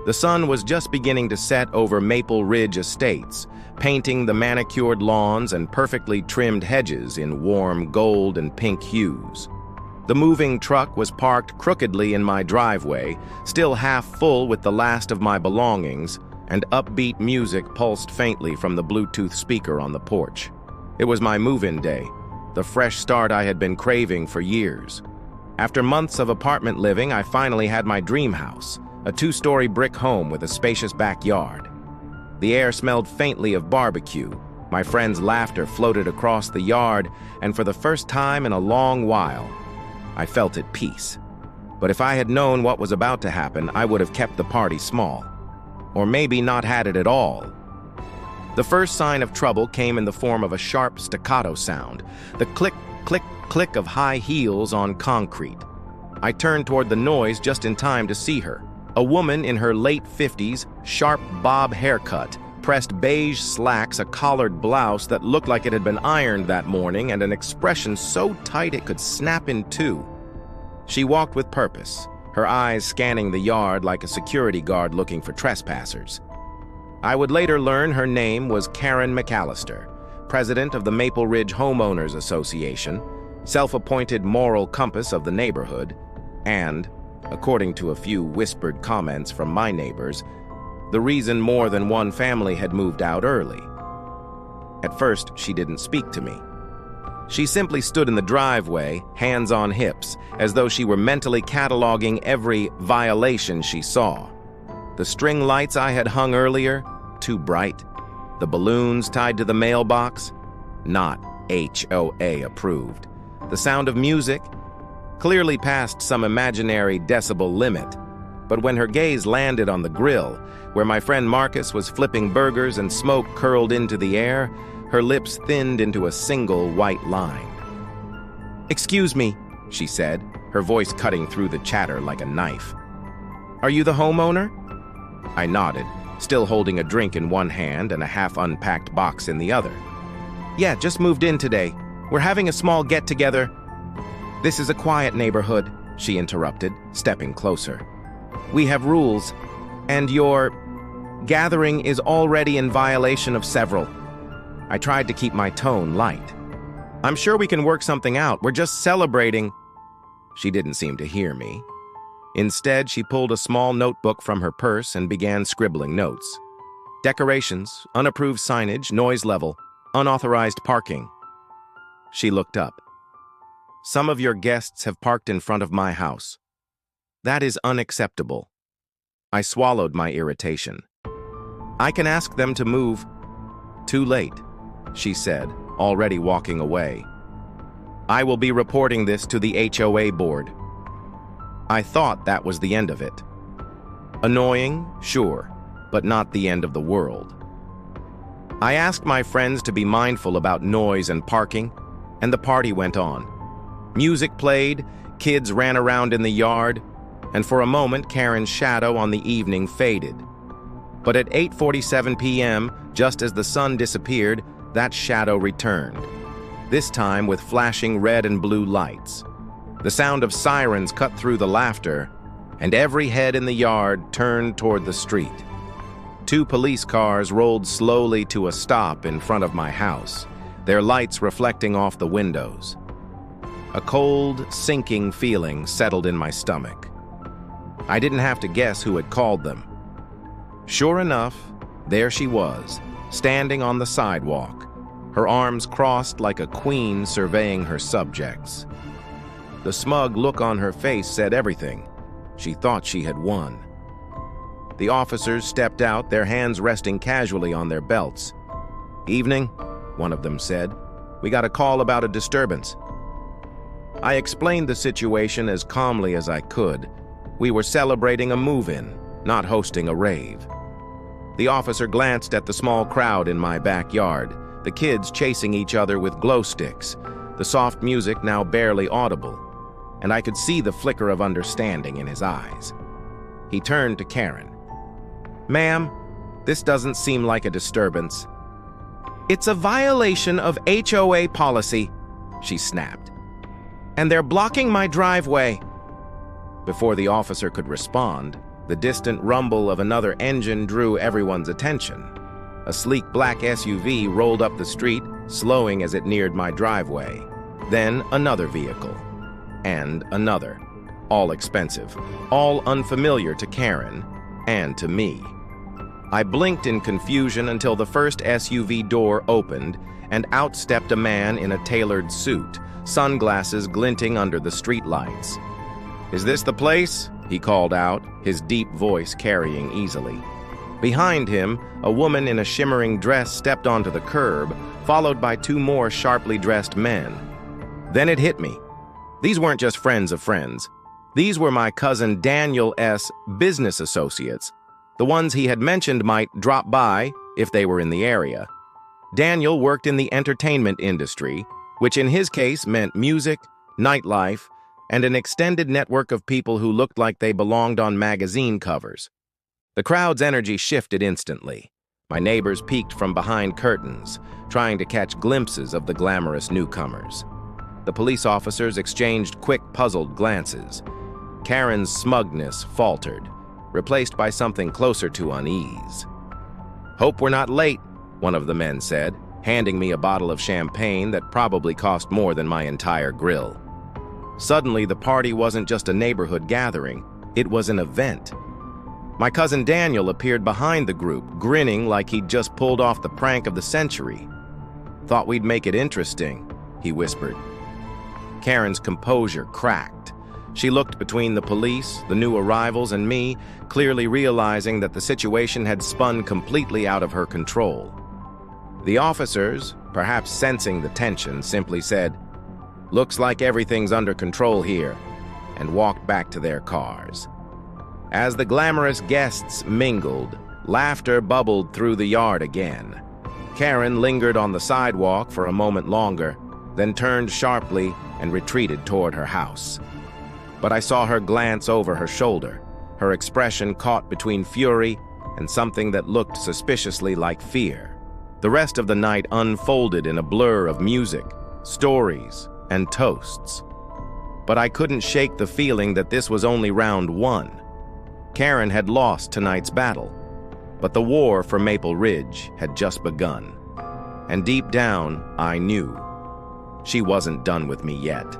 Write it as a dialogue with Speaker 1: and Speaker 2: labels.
Speaker 1: The sun was just beginning to set over Maple Ridge Estates, painting the manicured lawns and perfectly trimmed hedges in warm gold and pink hues. The moving truck was parked crookedly in my driveway, still half full with the last of my belongings, and upbeat music pulsed faintly from the Bluetooth speaker on the porch. It was my move-in day, the fresh start I had been craving for years. After months of apartment living, I finally had my dream house, a 2-story brick home with a spacious backyard. The air smelled faintly of barbecue, my friends' laughter floated across the yard, and for the first time in a long while, I felt at peace. But if I had known what was about to happen, I would have kept the party small. Or maybe not had it at all. The first sign of trouble came in the form of a sharp staccato sound, the click, click, click of high heels on concrete. I turned toward the noise just in time to see her. A woman in her late 50s, sharp bob haircut, pressed beige slacks, a collared blouse that looked like it had been ironed that morning, and an expression so tight it could snap in two. She walked with purpose, her eyes scanning the yard like a security guard looking for trespassers. I would later learn her name was Karen McAllister, president of the Maple Ridge Homeowners Association, self-appointed moral compass of the neighborhood, and, according to a few whispered comments from my neighbors, the reason more than one family had moved out early. At first, she didn't speak to me. She simply stood in the driveway, hands on hips, as though she were mentally cataloging every violation she saw. The string lights I had hung earlier, too bright. The balloons tied to the mailbox, not HOA approved. The sound of music, clearly past some imaginary decibel limit. But when her gaze landed on the grill, where my friend Marcus was flipping burgers and smoke curled into the air, her lips thinned into a single white line. "Excuse me," she said, her voice cutting through the chatter like a knife. "Are you the homeowner?" I nodded, still holding a drink in one hand and a half-unpacked box in the other. "Yeah, just moved in today. We're having a small get-together." "This is a quiet neighborhood," she interrupted, stepping closer. "We have rules, and your gathering is already in violation of several." I tried to keep my tone light. "I'm sure we can work something out. We're just celebrating." She didn't seem to hear me. Instead, she pulled a small notebook from her purse and began scribbling notes. Decorations, unapproved signage, noise level, unauthorized parking. She looked up. "Some of your guests have parked in front of my house. That is unacceptable." I swallowed my irritation. "I can ask them to move." "Too late," she said, already walking away. "I will be reporting this to the HOA board." I thought that was the end of it. Annoying, sure, but not the end of the world. I asked my friends to be mindful about noise and parking, and the party went on. Music played, kids ran around in the yard, and for a moment Karen's shadow on the evening faded. But at 8:47 p.m., just as the sun disappeared, that shadow returned, this time with flashing red and blue lights. The sound of sirens cut through the laughter, and every head in the yard turned toward the street. 2 police cars rolled slowly to a stop in front of my house, their lights reflecting off the windows. A cold, sinking feeling settled in my stomach. I didn't have to guess who had called them. Sure enough, there she was, standing on the sidewalk, her arms crossed like a queen surveying her subjects. The smug look on her face said everything. She thought she had won. The officers stepped out, their hands resting casually on their belts. "Evening," one of them said. "We got a call about a disturbance." I explained the situation as calmly as I could. We were celebrating a move-in, not hosting a rave. The officer glanced at the small crowd in my backyard, the kids chasing each other with glow sticks, the soft music now barely audible, and I could see the flicker of understanding in his eyes. He turned to Karen. "Ma'am, this doesn't seem like a disturbance." "It's a violation of HOA policy," she snapped. "And they're blocking my driveway." Before the officer could respond, The distant rumble of another engine drew everyone's attention. A sleek black SUV rolled up the street, slowing as it neared my driveway. Then another vehicle. And another. All expensive. All unfamiliar to Karen and to me. I blinked in confusion until the first SUV door opened and out stepped a man in a tailored suit, sunglasses glinting under the streetlights. "Is this the place?" he called out, his deep voice carrying easily. Behind him, a woman in a shimmering dress stepped onto the curb, followed by two more sharply dressed men. Then it hit me. These weren't just friends of friends. These were my cousin Daniel's business associates, the ones he had mentioned might drop by if they were in the area. Daniel worked in the entertainment industry, which in his case meant music, nightlife, and an extended network of people who looked like they belonged on magazine covers. The crowd's energy shifted instantly. My neighbors peeked from behind curtains, trying to catch glimpses of the glamorous newcomers. The police officers exchanged quick, puzzled glances. Karen's smugness faltered, replaced by something closer to unease. "Hope we're not late," one of the men said, handing me a bottle of champagne that probably cost more than my entire grill. Suddenly, the party wasn't just a neighborhood gathering, it was an event. My cousin Daniel appeared behind the group, grinning like he'd just pulled off the prank of the century. "Thought we'd make it interesting," he whispered. Karen's composure cracked. She looked between the police, the new arrivals, and me, clearly realizing that the situation had spun completely out of her control. The officers, perhaps sensing the tension, simply said, "Looks like everything's under control here," and walked back to their cars. As the glamorous guests mingled, laughter bubbled through the yard again. Karen lingered on the sidewalk for a moment longer, then turned sharply and retreated toward her house. But I saw her glance over her shoulder, her expression caught between fury and something that looked suspiciously like fear. The rest of the night unfolded in a blur of music, stories, and toasts. But I couldn't shake the feeling that this was only round one. Karen had lost tonight's battle, but the war for Maple Ridge had just begun. And deep down, I knew she wasn't done with me yet.